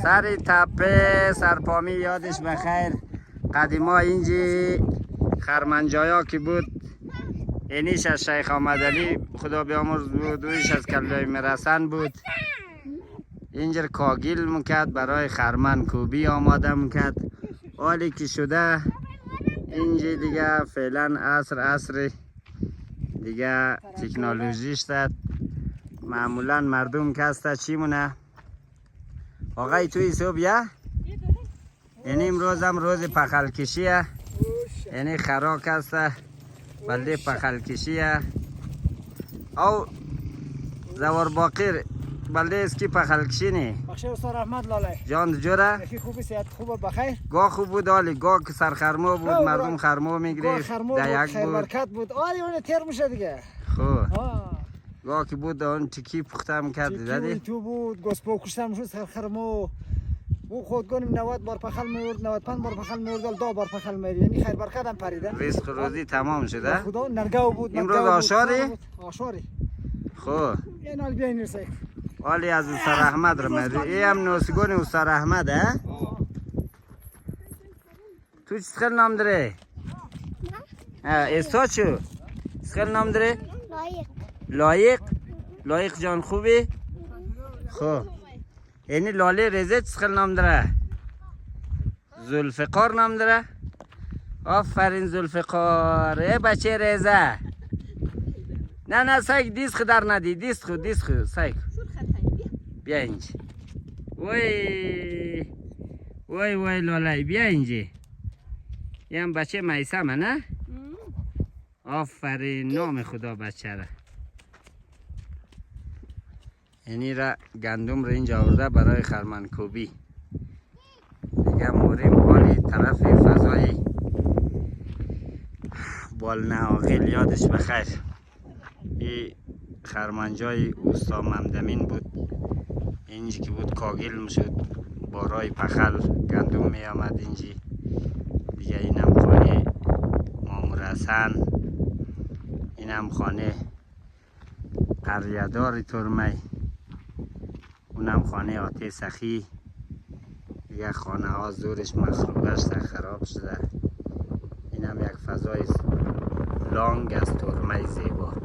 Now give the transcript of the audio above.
سر تپه سرپامی یادش بخیر. قدیما اینجی خرمنجایا که بود، اینیش از شیخ آمد علی خدا بیامرز بود، ویش از کلای مرسن بود. اینجا کاگیل میکرد برای خرمن کوبی آماده میکرد. حالی که شده اینجا دیگه فعلا عصر دیگه تکنولوژیش داد. معمولا مردم کسته چی مونه؟ آقای توی صبح یا؟ یعنی امروز هم روز پخل کشیه، یعنی خراک هسته بلده پخل کشیه. او زوار باقیر بلده اسکی پخل کشی نی؟ بخشه استاد رحمت لاله جان جوره؟ یکی خوبی صحت خوبه بخیر. گاه خوب بود آلی، گاه که سرخرمو بود مردم خرمو میگریفت، دیگ خیر بود. برکت بود آلی اون تیر میشه دیگه. خوب گاه که بود اون تکی پخته میکرد دیدی؟ تو بود گسپو کشتم شد سرخرمو او خود گونیم 90 بار پخل میورد، 95 بار پخل میورد، 2 بار پخل میورد، یعنی خیر برکت هم پریده. رزق روزی تمام شده؟ خدا نرگاو بود. امروز آشاری؟ آشاری. خوب این حال بیاین رسید. والی از استاد احمد رو میری. ای هم نوسگون استاد احمد ها؟ تو چی خیلی نام داره؟ استاد چو؟ خیلی نام داره؟ لایق جان خوبی؟ خوب یعنی لاله رزه چی خیلی نام داره؟ زلفقار نام داره؟ آفرین زلفقار. ای بچه رزه نه سایک دیست خود در ندی، دیست خود سایک بیا اینجا. وای لاله بیا اینجا. یه هم بچه میسمه نه؟ آفرین نام خدا بچه را. اینی را گندم را اینجا آورده برای خرمن کوبی. دیگه موریم حالی طرف فضای بالنعاقل یادش بخیر. این خرمنجای اوستا ممدمین بود. اینجی که بود کاگیل میشد بارای پخل گندم می آمد اینجی. دیگه اینم خانه مامور حسن، اینم خانه قریه‌دار ترمی، اونم خانه آتی سخی. دیگه خانه ها زورش مخروبه شده خراب شده. اینم یک فضای لانگ از ترمی زیبا.